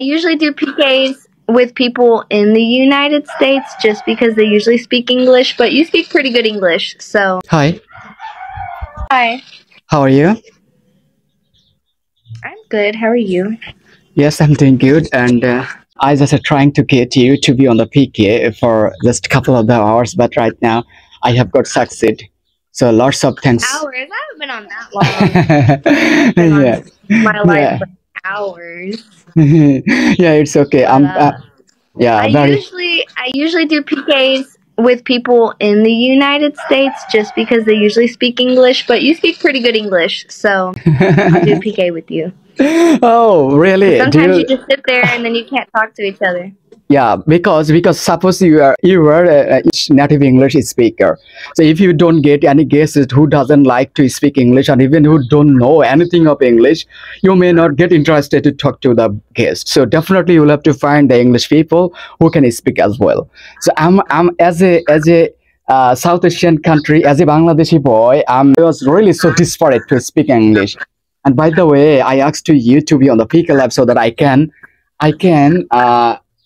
I usually do PKs with people in the United States just because they usually speak English, but you speak pretty good English, so. Hi, Hi. how are you? I'm good. How are you? Yes, I'm doing good, and I just trying to get you to be on the PK for just a couple of the hours, but right now I have got succeed. So lots of thanks. Hours? I haven't been on that long. I've been Yeah, on my life yeah, for hours. yeah. It's okay. But Yeah, very. I usually do PKs with people in the United States just because they usually speak English, but you speak pretty good English, so I'll do PK with you. Oh, Because really? Do sometimes you? you just sit there and then you can't talk to each other. Yeah, because suppose you are a native English speaker. So if you don't get any guests who doesn't like to speak English and even who don't know anything of English, you may not get interested to talk to the guest. So definitely you'll have to find the English people who can speak as well. So I'm as a South Asian country, as a Bangladeshi boy, I was really so desperate to speak English. And by the way, I asked to you to be on the PK Lab so that I can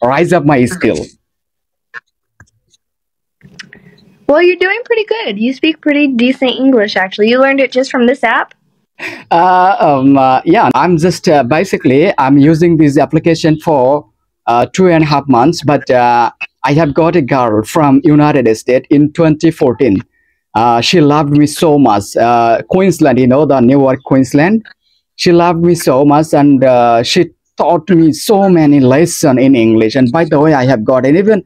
rise up my skill. Well, you're doing pretty good. You speak pretty decent English, actually. You learned it just from this app? Yeah, I'm just basically I'm using this application for 2.5 months, but I have got a girl from United States in 2014. She loved me so much. Queensland, the Newark, Queensland. She loved me so much, and she taught me so many lessons in English. And by the way, I have got, and even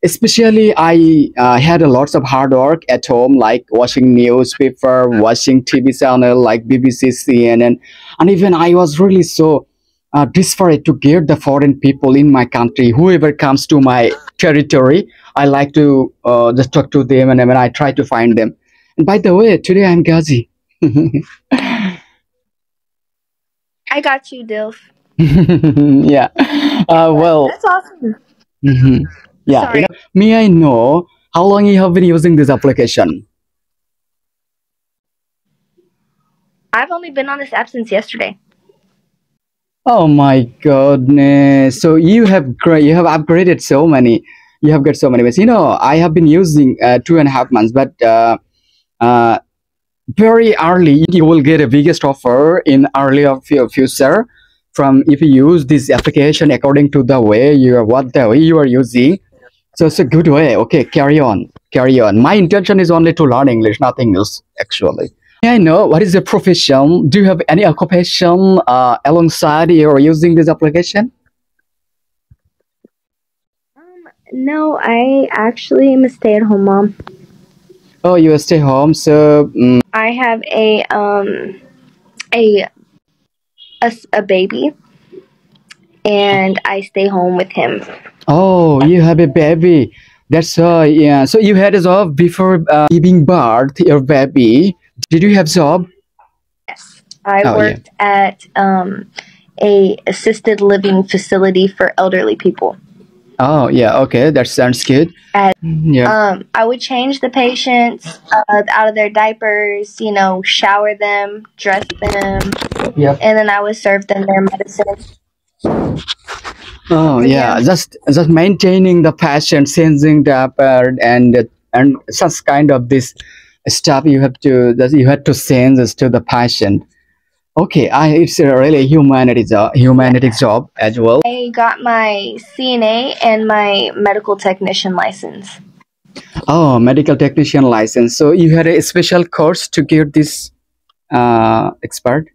especially I had a lots of hard work at home, like watching newspaper, watching TV channel like BBC, CNN, and even I was really so desperate to get the foreign people in my country, whoever comes to my territory. I like to just talk to them, and when I try to find them. And by the way, today I'm Ghazi. I got you, Dilf. Yeah. Well. That's awesome. Mhm. Yeah. Sorry. May I know how long you have been using this application? I've only been on this app since yesterday. Oh my goodness. So you have upgraded so many. You have got so many ways. I have been using 2.5 months, but uh, very early you will get a biggest offer in early of your future from if you use this application according to the way the way you are using. So it's a good way. Okay, carry on. Carry on. My intention is only to learn English, nothing else actually. May I know what is your profession? Do you have any occupation alongside you're using this application? No, I actually am a stay-at-home mom. Oh, you stay home. So, I have a a baby, and I stay home with him. oh, you have a baby. That's yeah. So you had a job before giving birth to your baby. Did you have job? Yes, I Oh yeah. worked at a assisted living facility for elderly people. Oh yeah. Okay, that sounds good. At Yeah. I would change the patients out of their diapers, shower them, dress them, Yeah. and then I would serve them their medicine. Oh yeah, Yeah. just maintaining the passion, changing the and such kind of this stuff you have to change this to the passion. Okay, it's a really humanity job as well. I got my CNA and my medical technician license. Oh, medical technician license. So you had a special course to get this expert.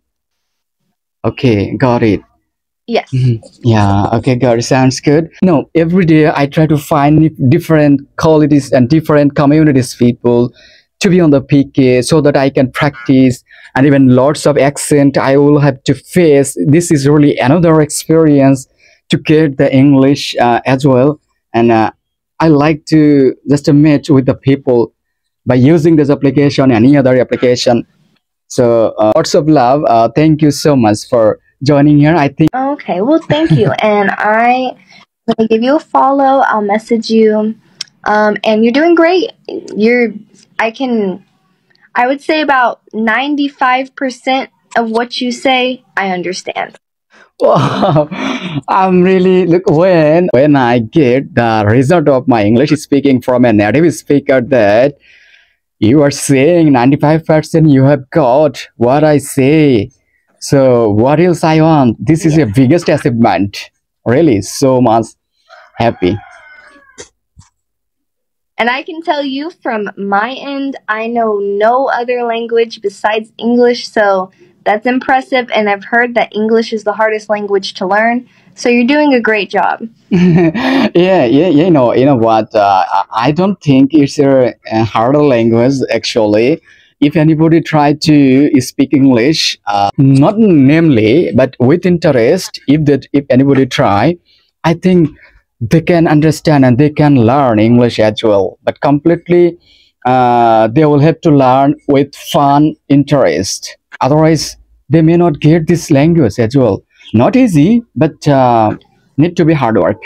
Okay, got it. Yes. Yeah, okay, got it. Sounds good. No, every day I try to find different qualities and different communities people to be on the PK so that I can practice and even lots of accent I will have to face. This is really another experience to get the English as well. And I like to just meet with the people by using this application, any other application. So lots of love. Thank you so much for joining here. I think. Okay, well, thank you. And I'm going to give you a follow. I'll message you. And you're doing great. I would say about 95% of what you say, I understand. Wow, I'm really look when I get the result of my English speaking from a native speaker that you are saying 95% you have got what I say. So what else I want? This is Yeah. your biggest achievement. Really, so much happy. And I can tell you from my end, I know no other language besides English, so that's impressive. And I've heard that English is the hardest language to learn, so you're doing a great job. Yeah. You know what? I don't think it's a harder language actually. If anybody try to speak English, not namely, but with interest, if anybody try, I think they can understand and they can learn English as well. But completely, they will have to learn with fun, interest. Otherwise, they may not get this language as well. Not easy, but need to be hard work.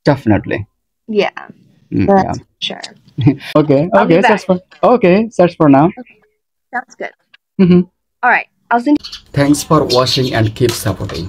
Definitely. Yeah, Yeah. that's for sure. Okay. I'll be Okay. back. Search for now. Sounds good. Mhm. All right, I'll send Thanks for watching and keep supporting.